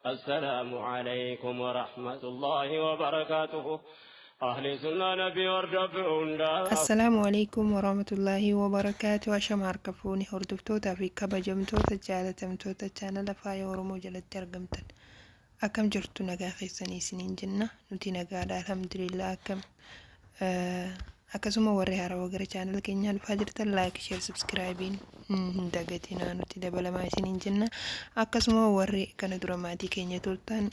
السلام عليكم ورحمة الله وبركاته. أهل سنة نبي السلام عليكم ورحمة الله وبركاته. أشمار كفوني هردفتوتا في كبجمتوتا جالتمتوتا channel فاي ورمو جلت ترقمتن أكم جرتو نقا خيساني سنين جنة نتي نقا الحمد لله أكم akkasuma warri haarawaa gara channel keenyaa dhufaa jirtan like share subscribein hin dagatinaa nuti dabalamaa isiniin jenna. Akkasuma warri kana dura maatii keenya turtan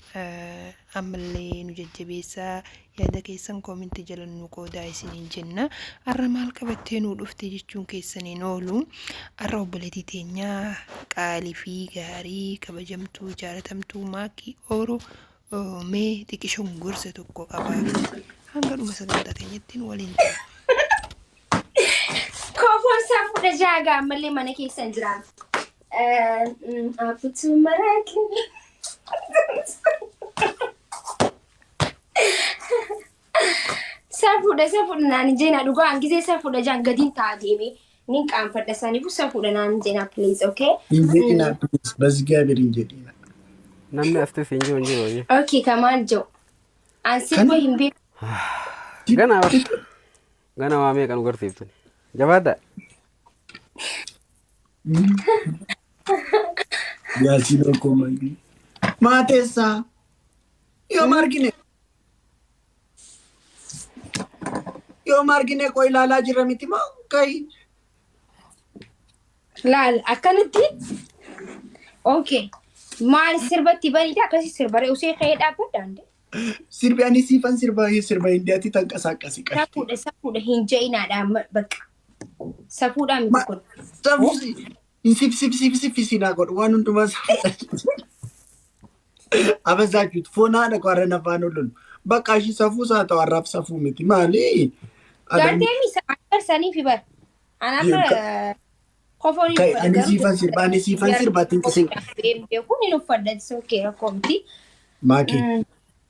ammallee nu jajjabeessaa yaada keessan comment jala nu qoodaa isiniin jenna. Har'a maal qabattee nu dhufte jechuun keessaniin oolu har'a obboleettii teenyaa qaalii fi gaarii kabajamtuu jaalatamtuu Maakii Ooroo mee xiqqishoon gorsa tokko qabaa hanga dhuma sagantaa keenyattiin waliin ta'aa. Safu da jaga malle mana ke san jira afutu maraki safu da nan je na dugo an gize safu da jan gadin ta debe nin kan fada sani bu safu da nan je na please okay injina please bazgaber injina namni afte finjo njiro ye okay kaman jo an sibo himbe gana wa me kan gortiftan jabada ya sino komandi matesa yo margine koy lala jiramiti ma kay lal akanati okay mal sirbati bani da kasi sirbare usay khayda badande sirbi ani sifan sirba indiati tankasakasi qati safuda hinjaina da baka safuda mi ko safusi insip sina god wanu tumas abazakut fona da kwarana fanulun baka shi safusa ta warab safu miti mali garte mi sa sani fi bar ana khofoni kai ani sifan sirba tinkisin be kuni no fadda so ke komti maki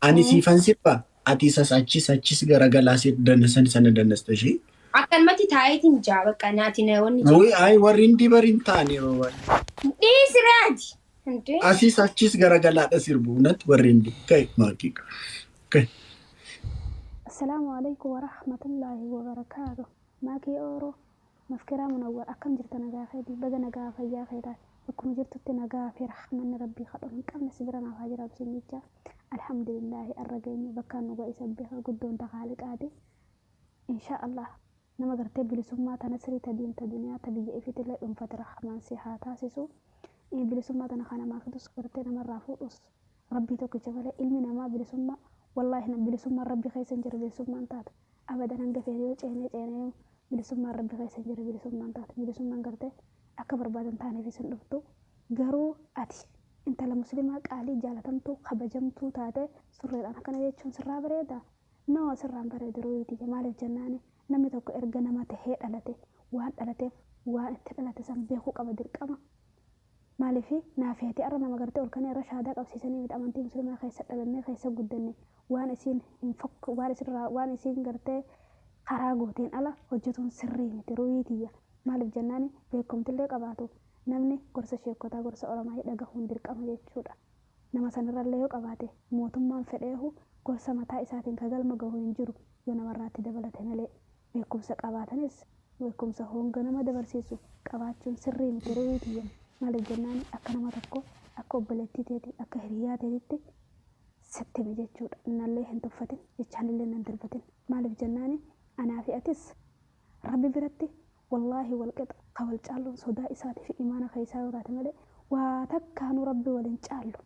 ani sifan sirba ati sachis garagalasit danasan sana danastashi akan mati taayitin jaba qanaati na wonni oui ay warindi barintani rowa disraj ante asi sachis garagalada sirbu nat warindi kai maki kai السلام عليكم ورحمة الله وبركاته. ماكي أورو مفكرة منور أكم جرت نجافة دي بدأ نجافة يا خيرات وكم جرت تنجافة رحمن ربي خلهم كم نسبرنا فاجر بسنيجا الحمد لله الرجيم بكان نبغى يسبح قدون تخالق عادي إن شاء الله نما قرتي بلسمة تنسري تدين تدنيا تبي في تلا فترة رحمن صحة تاسسو بلسمة تنخنا ما خدوس قرتي نما رافوس ربي توك جبل علمنا ما بلسمة والله بلسمة ربي خيسن جر بلسمة انتات أبدا ننقفه ديو جيني بلسمة ربي خيسن جر بلسمة انتات بلسمة قرتي أكبر بعدن تاني في سندفتو قرو أتي انت لمسلمة قالي جالتمتو خبجمتو تاتي سرير أنا كان يجون سرا بريدا نو سرا بريد رويتي جمال الجناني نمي توكو إرغانا ما تهيد ألتي وان ألتي وان اتقلتي سنبيخو قبدر قما مالي في نافيتي أرنا ما قرتي أولكاني رشادك أو سيساني مت أمانتي مسلمة خيسة ألني خيسة قدني وان اسين انفك وان اسين قرتي خراغوتين ألا وجتون سري متي رويتي مالي الجناني بيكم تلي قباتو namni gorsa sheekota gorsa oromaa dhagahuun dirqama jechuudha. Nama sanarrallee yoo qabaate mootummaan fedheehu gorsa mataa isaatiin kagalma gahu hin jiru yoo namarraatti dabalate malee beekumsa qabaatanis beekumsa honga nama dabarsiisu qabaachuun sirrii miti roobiyyan maaliif jennaan akka nama tokko akka obboleettii teeti akka hiriyaa teetitti sittime jechuudha. Innallee hin tuffatin jechaanillee hin darbatin maaliif jennaan anaa fi atis rabbi biratti والله والقط قبل جالو صدا إساتي في إيمانه خيسا ورات ملء وتكانوا ربي ولين جالو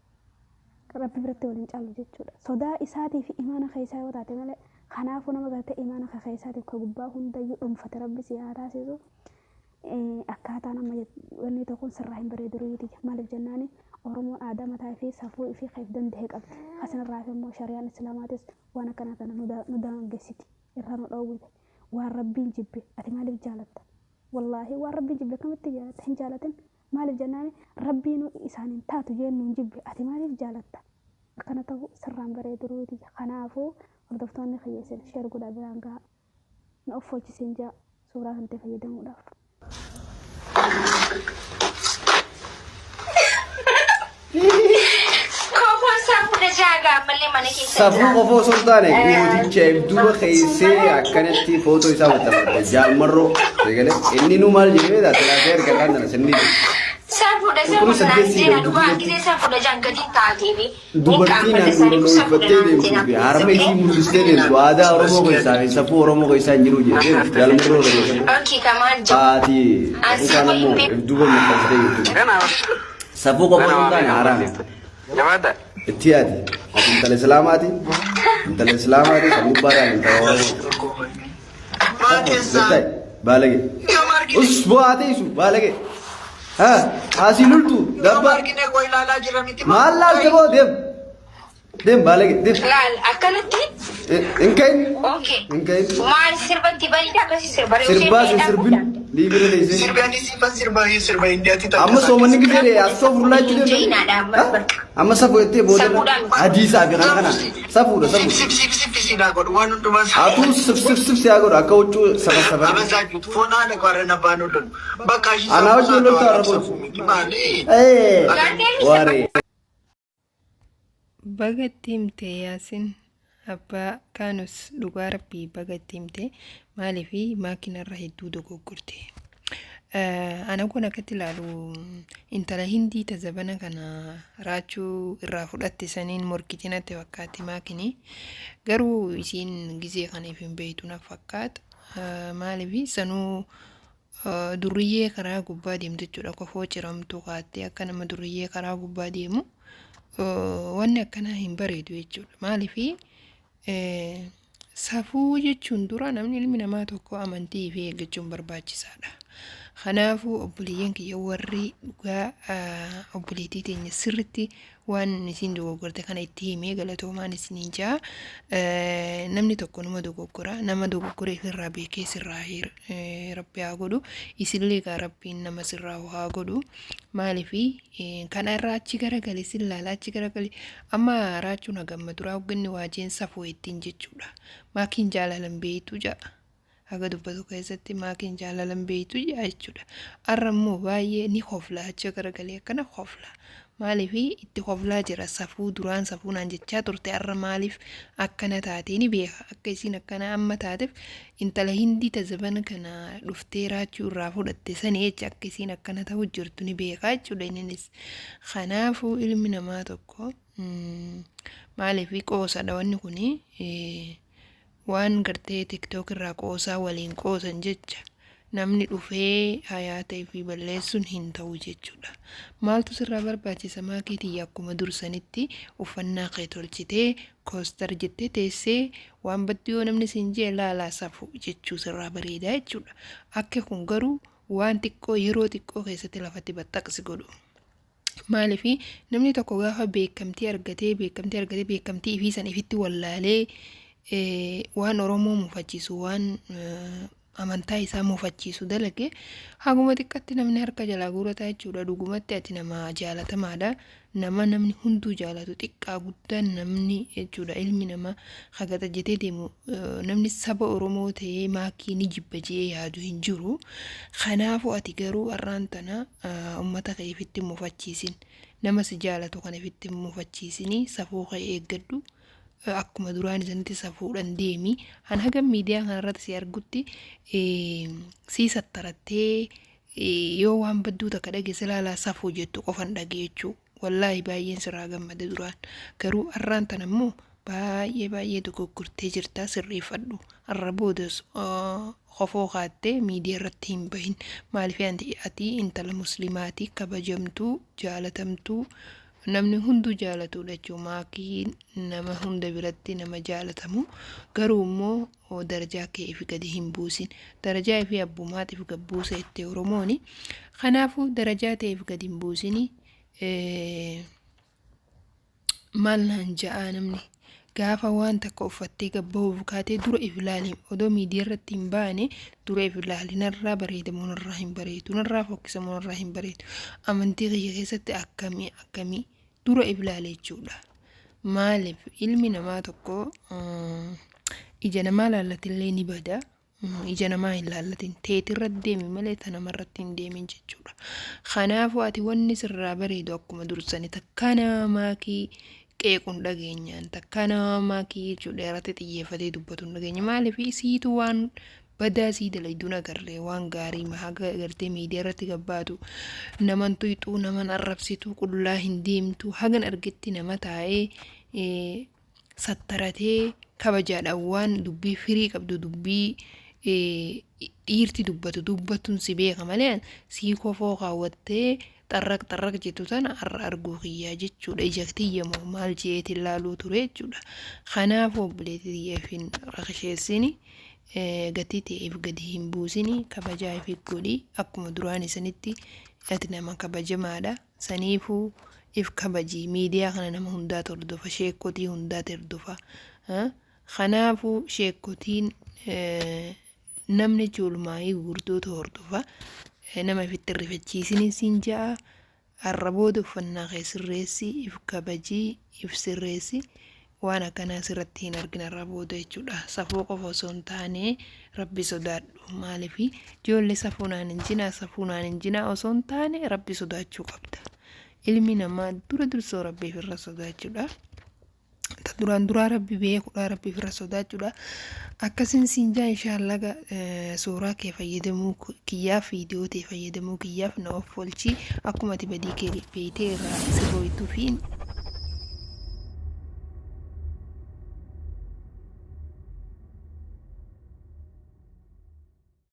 ربي برتي ولين جالو جتشودا صدا إساتي في إيمانه خيسا ورات ملء خنافنا ما قلت إيمانه خيساتي كوباهم دايو فتربي سيارة سيزو أكاتنا ما وني تكون سرهم بريد رويتي مال الجناني ورمو آدم تايفي سفو في خيف دند هيك حسن الرافع مو شريان السلاماتس وأنا كانت أنا ندان جسيتي إرهان الأول وربي جبي أتمالي جالت والله وربي جيب لكم التجارة حنجالة مال الجنان ربي نو إسان تاتو جين نجيب أتمالي جالت كانت سرّان بريد رويتي خنافو hordoftoonni kiyyeessan sheer godhaa biraan gahaa na offochisiin jaa suuraa kan ta'e fayyadamuudhaaf. Safuu qofoo osoo hin taane mooticha duuba keessee akkanatti footoo isaa maxxanfate jaalmarroo eegale inni nu maal jedhee taatee erga kan dana sirni dubartiin naannoo uffattee deemtuu fi harma isii mul'istee deemtu aadaa Oromoo keessaa fi safuu Oromoo keessaa hin jiru jedhee jaalmarroo haati isaan immoo duuba maxxansitee jirtu safuu qofoo osoo hin taane haaraan itti yaadi ati intala islaamaati safuu baadhaan intala Oromoo baalage usboo haatee isu baalage asii lultu dabba maal laalte boo deem baalage deem inkain maal sirbatti bareeda akkasii sirbaa sirbin liibira leesee sirba indiyaatti ta'e. amma soomanni gidee asoo furlaa jechuudha amma safuu jettee booda hadiisaa fi kana safuudha atuu sif siyaa godha akka huccuu saba anaa hojii loltaa arrabu waaree bagatti himte yaasin abbaa kaanus dhugaa rabbii bagatti himte maaliifi maakinarra hedduu dogoggorte. Ana kun akkatti ilaalu intala hindii tazabana kana raachuu irraa fudhatte saniin morkitinatti fakkaatti maakinii garuu isiin gizee kanaaf hin beektu na fakkaata. Maaliifi sanuu duriyyee karaa gubbaa deemtu jechuudha kofoo ciramtu kaattee akka nama duriyyee karaa gubbaa deemu wanni akkanaa hin bareedu jechuudha. Maaliifi safuu jechuun dura namni ilmi namaa tokko amantii fi eeggachuun barbaachisaadha. Kanaafuu obboleeyyan kiyya warri dhugaa obboleettii teenya sirriitti waan isin dogoggorte kana itti himee galatoomaan isiniin jaa. Namni tokko nama dogoggora nama dogoggoreef irraa beekee sirraa rabbi haa godhu isillee gaa rabbiin nama sirraa haa godhu. Maaliifi kana irraa achi garagale sillaala achi garagale amma raachuun hagamma duraa hogganni waajeen safuu ittiin jechuudha. Maakiin jaalalan beeytu ja'a. Haga dubbatu keessatti maakiin jaalalan beeytu jechuudha. Arrammoo baay'ee ni hofla achi garagalee akkana hofla. Maaliifi itti hoflaa jira safuu duraan safuunaan jechaa turte arra maaliif akkana taatee ni beeka akka isiin akkana amma taateef intala hindii tazabana kana dhuftee raachuu irraa fudhatte sanii jecha akka isiin akkana ta'uu jirtu ni beeka jechuudha innis. Kanaafuu ilmi namaa tokko maaliifi qoosadha wanni kuni waan gartee tiktok irraa qoosaa waliin qoosan jecha namni dhufee hayaatee fi balleessuun hin ta'u jechuudha. Maaltu sirraa barbaachisa maakiitii akkuma dursanitti uffannaa kee tolchitee koostar jettee teessee waan baddu yoo namni siin jee laalaa safuu jechuu sirraa bareedaa jechuudha. Akka kun garuu waan xiqqoo yeroo xiqqoo keessatti lafatti battaqsi godhu. Maaliifi namni tokko gaafa beekamtii argatee beekamtii ifii san ifitti wallaalee waan Oromoo mufachiisu waan amantaa isaa mufachiisu dalage haguma xiqqatti namni harka jalaa guurataa jechuudha. Dhugumatti ati nama jaalatamaadha. Nama namni hunduu jaalatu xiqqaa guddaan namni jechuudha ilmi namaa hagata jetee deemu namni saba Oromoo ta'ee maakii ni jibba jee yaadu hin jiru. Kanaafuu ati garuu arraan tana uummata kee ifitti mufachiisin nama si jaalatu kana ifitti mufachiisini safuu kee eeggadhu. Akkuma duraan isanitti safuudhaan deemi han haga miidiyaa kanarratti si argutti si sattarattee yoo waan badduu takka dhageesse laalaa safuu jettu qofan dhageechuu wallaahi baay'een sirraa gammada duraan garuu arraan tan ammoo baay'ee dogoggortee jirtaa sirreeffadhu arra boodas qofoo kaattee miidiyaa irratti hin bahin maaliif ati intala muslimaati kabajamtuu jaalatamtuu namni hunduu jaalatudha jechuudha. Maakii nama hunda biratti nama jaalatamu garuu immoo darajaa kee fi gadi hin buusin darajaa fi abbummaatiif gabbuusa itti Oromooni. Kanaafuu darajaa ta'eef gadi hin buusini maal naan ja'a namni gaafa waan takka uffattee gabbahuuf kaatee dura if ilaali odoo miidiyaa irratti hin baane dura if ilaali narraa bareedamu narraa hin bareedu narraa fokkisamu narraa hin bareedu amantii kiyya keessatti akkamii dura if ilaali jechuudha. maaliif ilmi namaa tokko ija namaa laallatillee ni bada. Ija namaa hin laallatin teetirra deemi malee ta namarratti hin deemin jechuudha. Kanaafuu ati wanni sirraa bareedu akkuma dursani takka namaakii qeequun dhageenyaan takka namaakii jechuudha irratti xiyyeeffatee dubbatuun dhageenya. Maaliif siitu waan badaa sii dalayduun agarree waan gaarii haga agartee miidiyaa irratti gabbaatu naman tuyxuu naman arrabsituu qullaa hin deemtu hagan argetti nama taa'ee sattaratee kabajaadhaan waan dubbii firii qabdu dubbii dhiirti dubbatuun si beeka malee sii kofoo kaawwattee xarraq jettu tana har'a arguu kiyyaa jechuudha. Ija tiyyamoo maal jeetiin laaluu ture jechuudha. Kanaaf obboleetti xiyyeeffin rakasheessini gatii ta'eef gadi hin buusini kabajaa fi godhi akkuma duraan isanitti ati nama kabajamaadha. Saniifuu if kabajii miidiyaa kana nama hundaatu hordofa sheekotii hundaatu hordofa. Kanaafuu sheekotiin namni ijoolmaayii gurguddoota hordofa nama ifitti rifachiisini siin ja'a arrabooda uffannaa kee sirreessi if kabajii if sirreessi waan akkanaa sirratti hin argin arrabooda jechuudha. Safuu qofa osoo hin taane rabbi sodaadhu maaliif ijoollee safuunaan hin jinaa osoo hin taane rabbi sodaachuu qabda. Ilmi namaa dursoo rabbiif irra sodaachuudha. Duraan duraa rabbi beekuudha rabbi irra sodaachuudha. Akkasin siinjaa inshaallah suuraa kee fayyadamuu kiyyaaf viidiyoo tee fayyadamuu kiyyaaf na of oolchi akkuma ati badii kee beeytee irraa sirrooytuu fi